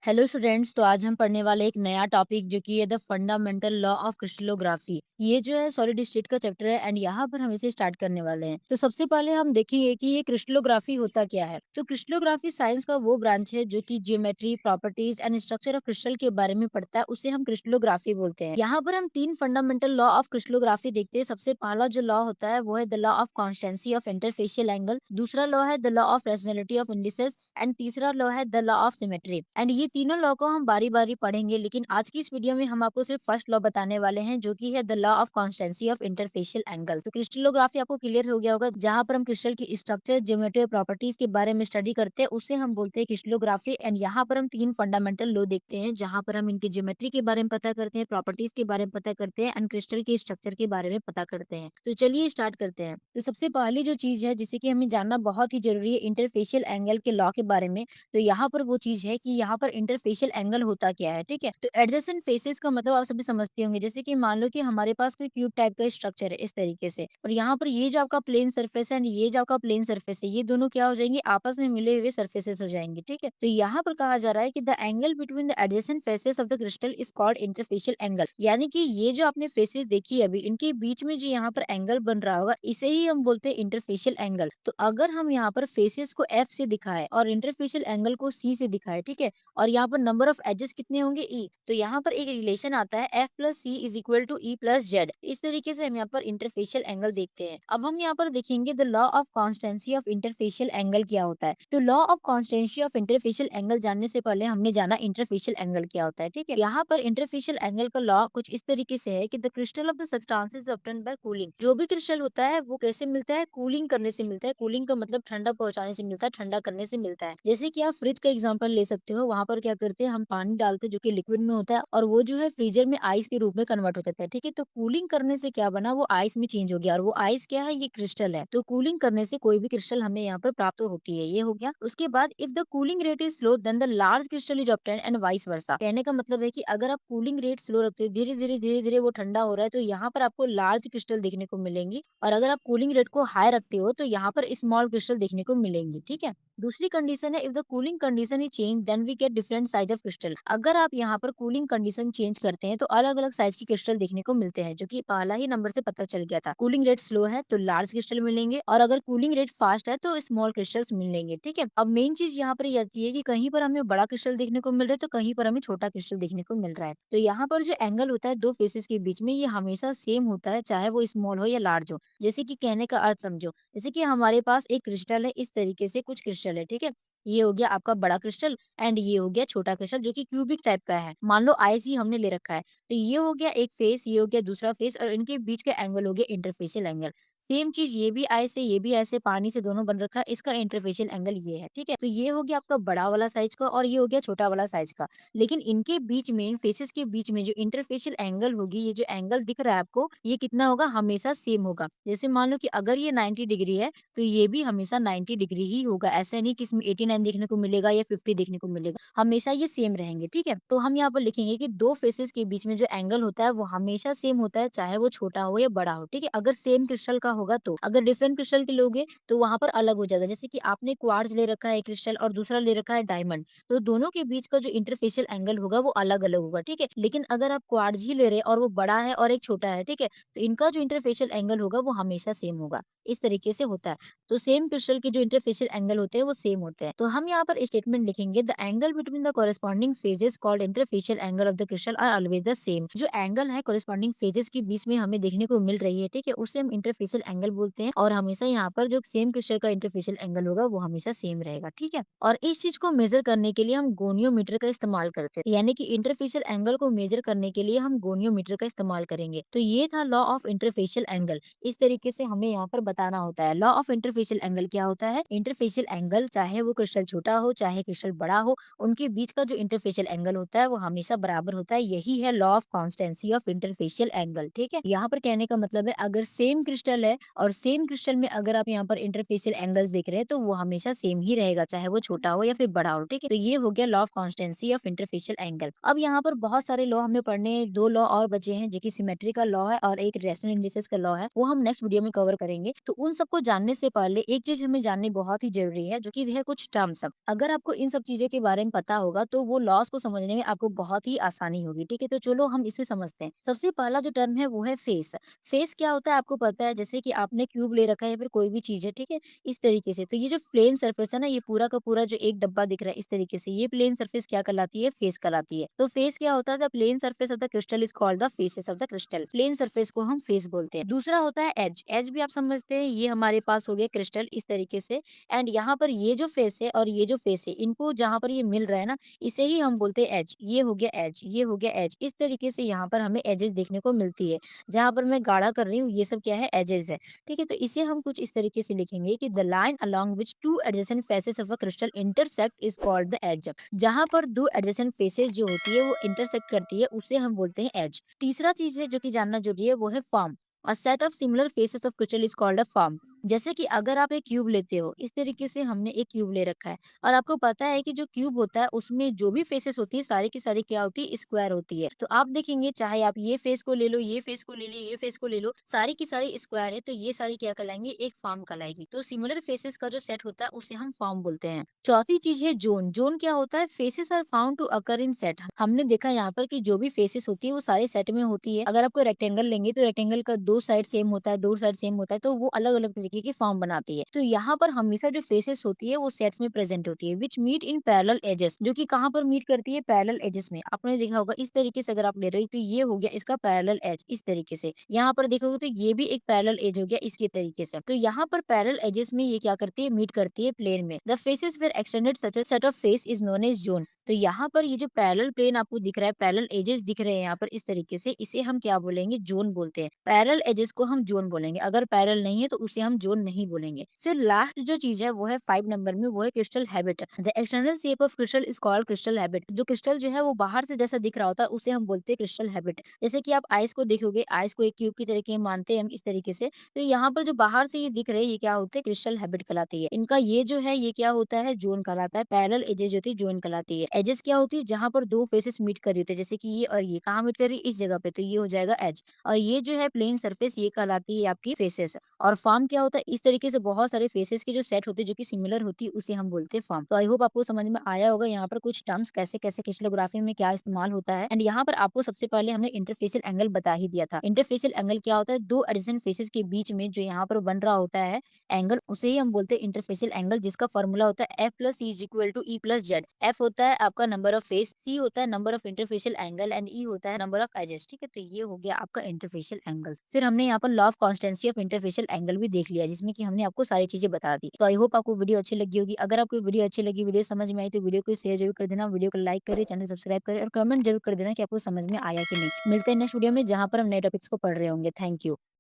Hello students, तो आज हम पढ़ने वाले एक नया टॉपिक जो कि है the fundamental law of crystallography. ये जो है सॉलिड स्टेट का चैप्टर है एंड यहाँ पर हम इसे स्टार्ट करने वाले हैं। तो सबसे पहले हम देखेंगे कि ये क्रिस्टलोग्राफी होता क्या है। तो क्रिस्टलोग्राफी साइंस का वो ब्रांच है जो कि geometry, properties and structure of crystal के बारे में पढ़ता है, उसे हम क्रिस्टलोग्राफी बोलते हैं। यहाँ पर हम तीन फंडामेंटल लॉ ऑफ क्रिस्टलोग्राफी देखते हैं। सबसे पहला जो लॉ होता है वो है the law of constituency of interfacial angle, दूसरा लॉ है the law of rationality of indices and तीसरा लॉ है the law of symmetry. And ये तीनों लॉ को हम बारी बारी पढ़ेंगे, लेकिन आज की इस वीडियो में हम आपको सिर्फ फर्स्ट लॉ बताने वाले हैं जो कि है the law of constituency of interfacial angle. तो क्रिस्टलोग्राफी आपको क्लियर हो गया होगा, जहां पर हम क्रिस्टल की स्ट्रक्चर, ज्योमेट्री और प्रॉपर्टीज के बारे में स्टडी करते हैं, उसे हम बोलते हैं क्रिस्टलोग्राफी। एंड यहाँ पर हम तीन फंडामेंटल लॉ देखते हैं, जहां पर हम इनकी ज्योमेट्री के बारे में पता करते हैं, प्रॉपर्टीज के बारे में पता करते हैं एंड क्रिस्टल के स्ट्रक्चर के बारे में पता करते हैं। तो चलिए स्टार्ट करते हैं। तो सबसे पहली जो चीज है जिसे कि हमें जानना बहुत ही जरूरी है इंटरफेशियल एंगल के लॉ के बारे में। तो यहाँ पर वो चीज है कि यहाँ पर इंटरफेशियल एंगल होता क्या है, ठीक है। तो एडजेसेंट फेसेस का मतलब आप सभी समझते होंगे, जैसे कि मान लो कि हमारे पास कोई क्यूब टाइप का स्ट्रक्चर है इस तरीके से, और यहाँ पर ये जो आपका प्लेन सरफेस है ये जो आपका प्लेन सरफेस है, ये दोनों क्या हो जाएंगे, आपस में मिले हुए सरफेसेस हो जाएंगे, ठीक है। तो यहाँ पर कहा जा रहा है कि the angle between the adjacent faces of the crystal is called interfacial angle. यानी कि ये जो आपने फेसेस देखी है अभी, इनके बीच में जो यहाँ पर एंगल बन रहा होगा, इसे ही हम बोलते हैं इंटरफेशियल एंगल। तो अगर हम यहाँ पर फेसेस को एफ से दिखाए और इंटरफेशियल एंगल को सी से दिखाए, ठीक है, और यहाँ पर नंबर ऑफ एजेस कितने होंगे, ई, तो यहाँ पर एक रिलेशन आता है F plus C is equal to E plus Z. इस तरीके से हम यहाँ पर इंटरफेशियल एंगल देखते हैं। अब हम यहाँ पर देखेंगे the law of constituency of interfacial angle क्या होता है। तो law of constituency of interfacial angle जानने से पहले हमने जाना इंटरफेशियल एंगल क्या होता है, ठीक है। यहाँ पर इंटरफेशियल एंगल का लॉ कुछ इस तरीके से है कि the crystal of the substances obtained by cooling. जो भी क्रिस्टल होता है वो कैसे मिलता है, कूलिंग करने से मिलता है। कूलिंग का मतलब ठंडा पहुंचाने से मिलता है, ठंडा करने से मिलता है। जैसे कि आप फ्रिज का एग्जांपल ले सकते हो, वहां पर क्या करते हैं, हम पानी डालते हैं जो कि लिक्विड में होता है, और वो जो है फ्रीजर में आइस के रूप में कन्वर्ट हो जाता है, ठीक है। तो कूलिंग करने से क्या बना, वो आइस में चेंज हो गया, और वो आइस क्या है, ये क्रिस्टल है। तो कूलिंग करने से कोई भी क्रिस्टल हमें यहाँ पर प्राप्त होती है, ये हो गया। उसके बाद if the cooling rate is slow then the large crystal is obtained and vice versa. कहने का मतलब है कि अगर आप कूलिंग रेट स्लो रखते हैं, धीरे धीरे वो ठंडा हो रहा है, तो यहाँ पर आपको लार्ज क्रिस्टल देखने को मिलेंगी, और अगर आप कूलिंग रेट को हाई रखते हो तो यहाँ पर स्मॉल क्रिस्टल देखने को मिलेंगी, ठीक है। दूसरी कंडीशन है if the cooling condition is change then we get different size of crystal. अगर आप यहाँ पर कूलिंग कंडीशन चेंज करते हैं तो अलग अलग साइज की क्रिस्टल देखने को मिलते हैं, जो कि पहला ही नंबर से पता चल गया था। कूलिंग रेट स्लो है तो लार्ज क्रिस्टल मिलेंगे, और अगर कूलिंग रेट फास्ट है तो स्मॉल क्रिस्टल्स मिलेंगे, ठीक है। अब मेन चीज यहाँ पर ये आती है कि कहीं पर हमें बड़ा क्रिस्टल देखने को मिल रहा है तो कहीं पर हमें छोटा क्रिस्टल देखने को मिल रहा है। तो यहाँ पर जो एंगल होता है दो फेसेस के बीच में, ये हमेशा सेम होता है, चाहे वो स्मॉल हो या लार्ज हो। जैसे कि कहने का अर्थ समझो, जैसे कि हमारे पास एक क्रिस्टल है, इस तरीके से कुछ क्रिस्टल है, ठीक है। ये हो गया आपका बड़ा क्रिस्टल एंड ये हो गया छोटा क्रिस्टल जो कि क्यूबिक टाइप का है, मान लो आईस ही हमने ले रखा है। तो ये हो गया एक फेस, ये हो गया दूसरा फेस, और इनके बीच का एंगल हो गया इंटरफेशियल एंगल। सेम चीज ये भी आइस है, ये भी ऐसे पानी से दोनों बन रखा है, इसका इंटरफेशियल एंगल ये है, ठीक है। तो ये हो गया आपका बड़ा वाला साइज का, और ये हो गया छोटा वाला साइज का। लेकिन इनके बीच में, इन फेसेस के बीच में जो इंटरफेशियल एंगल होगी, ये जो एंगल दिख रहा है आपको, ये कितना होगा, हमेशा सेम होगा। जैसे मान लो कि अगर ये 90 डिग्री है तो ये भी हमेशा 90 डिग्री ही होगा। ऐसा नहीं कि इसमें 89 देखने को मिलेगा या 50 देखने को मिलेगा, हमेशा ये सेम रहेंगे, ठीक है। तो हम यहाँ पर लिखेंगे कि दो फेसेस के बीच में जो एंगल होता है वो हमेशा सेम होता है, चाहे वो छोटा हो या बड़ा हो, ठीक है। अगर सेम क्रिस्टल का होगा तो, अगर डिफरेंट क्रिस्टल के लोगे तो वहां पर अलग हो जाएगा। जैसे कि आपने क्वार्ट्ज ले रखा है एक क्रिस्टल और दूसरा ले रखा है डायमंड, तो दोनों के बीच का जो इंटरफेशियल एंगल होगा वो अलग अलग होगा, ठीक है। लेकिन अगर आप क्वार्ट्ज ही ले रहे हैं और वो बड़ा है और एक छोटा है, ठीक है, तो इनका जो इंटरफेशियल एंगल होगा वो हमेशा सेम होगा। इस तरीके से होता है। तो सेम क्रिस्टल के जो इंटरफेशियल एंगल होते हैं वो सेम होते हैं। तो हम यहाँ पर स्टेटमेंट लिखेंगे the angle between the corresponding faces called interfacial angle of the crystal are always the same. जो एंगल है कॉरेस्पॉन्डिंग फेजेस के बीच में हमें देखने को मिल रही है, ठीक है, उसे हम इंटरफेशियल एंगल बोलते हैं, और हमेशा यहाँ पर जो सेम क्रिस्टल का इंटरफेशियल एंगल होगा वो हमेशा सेम रहेगा, ठीक है। और इस चीज को मेजर करने के लिए हम गोनियोमीटर का इस्तेमाल करते हैं, यानी कि इंटरफेशियल एंगल को मेजर करने के लिए हम गोनियोमीटर का इस्तेमाल करेंगे। तो ये था लॉ ऑफ इंटरफेशियल एंगल। इस तरीके से हमें यहाँ पर बताना होता है। लॉ ऑफ इंटरफेशियल एंगल क्या होता है, इंटरफेशियल एंगल चाहे वो क्रिस्टल छोटा हो चाहे क्रिस्टल बड़ा हो, उनके बीच का जो इंटरफेशियल एंगल होता है वो हमेशा बराबर होता है। यही है law of constituency of interfacial angle, ठीक है। यहाँ पर कहने का मतलब है अगर सेम क्रिस्टल है है और सेम क्रिस्टल में अगर आप यहाँ पर इंटरफेसियल एंगल्स देख रहे हैं तो वो हमेशा सेम ही रहेगा, चाहे वो छोटा हो या फिर बड़ा हो, ठीक है? तो ये हो गया law of constituency of interfacial angle. अब यहाँ पर बहुत सारे लॉ हमें पढ़ने, 2 लॉ और बचे हैं जो कि सिमेट्री का लॉ है और एक रेशनल इंडिसेस का लॉ है, वो हम नेक्स्ट वीडियो में कवर करेंगे। तो उन सबको जानने से पहले एक चीज़ हमें जाननी बहुत ही ज़रूरी है, जो कि है कुछ टर्म्स। अगर आपको इन सब चीज़ों के बारे में पता होगा तो वो लॉज़ को समझने में आपको बहुत ही आसानी होगी, ठीक है? तो चलो हम इसे समझते हैं। सबसे पहला जो टर्म है वो है फेस। फेस क्या होता है आपको पता है, जैसे कि आपने क्यूब ले रखा है या फिर कोई भी चीज़ है, ठीक है? इस तरीके से। तो ये जो प्लेन सरफेस है ना, ये पूरा का पूरा जो एक डब्बा दिख रहा है इस तरीके से, ये प्लेन सरफेस क्या कहलाती है? फेस कहलाती है। तो फेस क्या होता है? The plane surface of the crystal is called the faces of the crystal. Plane surface को हम फेस बोलते हैं। दूसरा होता है एज। एज भी आप समझते हैं, ये हमारे पास हो गया क्रिस्टल इस तरीके से, एंड यहाँ पर ये जो फेस है और ये जो फेस है, इनको जहाँ पर ये मिल रहा है ना, इसे ही हम बोलते हैं एज। ये हो गया एज, ये हो गया एज। इस तरीके से यहाँ पर हमें एजेस देखने को मिलती है। जहाँ पर मैं गाढ़ा कर रही हूँ, ये सब क्या है? एजेस है। ठीक है? तो इसे हम कुछ इस तरीके से लिखेंगे कि the line along which two adjacent faces of a crystal intersect is called the edge. जहाँ पर दो एडजेसेंट फेसेस जो होती है वो इंटरसेक्ट करती है, उसे हम बोलते हैं एज। तीसरा चीज है जो कि जानना जरूरी है, वो है form. A set of similar faces of crystal is called a form. जैसे कि अगर आप एक क्यूब लेते हो, इस तरीके से हमने एक क्यूब ले रखा है और आपको पता है कि जो क्यूब होता है उसमें जो भी फेसेस होती है सारी की सारी क्या होती है? स्क्वायर होती है। तो आप देखेंगे, चाहे आप ये फेस को ले लो, ये फेस को ले लो, ये फेस को ले लो, सारी की सारी स्क्वायर है, तो ये सारी क्या कहलाएंगे? एक फॉर्म कहलाएगी। तो सिमिलर फेसेस का जो सेट होता है उसे हम फॉर्म बोलते हैं। चौथी चीज है जोन। जोन क्या होता है? Faces are found to occur in set. हमने देखा यहाँ पर कि जो भी फेसेस होती है वो सारे सेट में होती है। अगर आपको रेक्टेंगल लेंगे तो रेक्टेंगल का दो साइड सेम होता है, दो साइड सेम होता है, तो वो अलग अलग तरीके की फॉर्म बनाती है। तो यहाँ पर हमेशा जो फेसेस होती है वो सेट्स में प्रेजेंट होती है, विच मीट इन पैरेलल एजेस। जो कि कहाँ पर मीट करती है? पैरेलल एजेस में। आपने देखा होगा इस तरीके से अगर आप ले रहे हो तो ये हो गया इसका पैरेलल एज इस तरीके से। यहाँ पर देखोगे तो ये भी एक पैरेलल एज हो गया इसके तरीके से। तो यहाँ पर पैरेलल एजेस में ये क्या करती है? मीट करती है प्लेन में। The faces were extended such a set of face is known as zone. तो यहाँ पर ये जो पैरेलल प्लेन आपको दिख रहा है, पैरेलल एजेस दिख रहे हैं यहाँ पर इस तरीके से, इसे हम क्या बोलेंगे? जोन बोलते हैं। पैरेलल एजेस को हम जोन बोलेंगे। अगर पैरेलल नहीं है तो उसे हम जोन नहीं बोलेंगे। फिर लास्ट जो चीज है वो है 5 नंबर में, वो है crystal habit. The external shape of crystal is called crystal habit. जो क्रिस्टल जो है वो बाहर से जैसा दिख रहा होता है उसे हम बोलते हैं क्रिस्टल हैबिट। जैसे कि आप आइस को देखोगे, आइस को एक क्यूब की तरीके मानते हैं हम इस तरीके से, तो यहाँ पर जो बाहर से ये दिख रहे हैं ये क्या होते हैं? क्रिस्टल हैबिट कहलाती है। इनका ये जो है ये क्या होता है? जोन कहलाता है। पैरेलल एजेस जो होती है जोन कहलाती है। एजेस क्या होती है? जहाँ पर दो फेसेस मीट कर रही होती है, जैसे कि ये और ये कहाँ मीट कर रही है? इस जगह पे, तो ये हो जाएगा एज। और ये जो है प्लेन सरफेस, ये कहलाती है आपकी फेसेस। और फॉर्म क्या होता है? इस तरीके से बहुत सारे फेसेस के जो सेट होते हैं जो कि सिमिलर होती है उसे हम बोलते हैं फॉर्म। तो आई होप आपको समझ में आया होगा यहाँ पर कुछ टर्म्स कैसे कैसे क्रिस्टलोग्राफी में क्या इस्तेमाल होता है। एंड यहाँ पर आपको सबसे पहले हमने इंटरफेसियल एंगल बता ही दिया था। इंटरफेसियल एंगल क्या होता है? दो एडजेसेंट फेसेस के बीच में जो यहाँ पर बन रहा होता है एंगल, उसे ही हम बोलते हैं इंटरफेसियल एंगल, जिसका फॉर्मूला होता है F plus C is equal to E plus Z. F होता है आपका नंबर ऑफ फेस, सी होता है number of interfacial angle, and E होता है नंबर ऑफ एजेस। ठीक है? तो ये हो गया आपका इंटरफेशियल एंगल। फिर हमने यहाँ पर law of constituency of interfacial angle भी देख लिया, जिसमें कि हमने आपको सारी चीजें बता दी। तो आई होप आपको वीडियो अच्छी लगी होगी। अगर आपको वीडियो अच्छी लगी, वीडियो समझ में आई, तो वीडियो को शेयर जरूर कर देना, वीडियो को लाइक करें, चैनल सब्सक्राइब करें और कमेंट जरूर कर देना कि आपको समझ में आया कि नहीं। मिलते हैं नेक्स्ट वीडियो में जहाँ पर हम नए टॉपिक्स को पढ़ रहे होंगे। Thank you.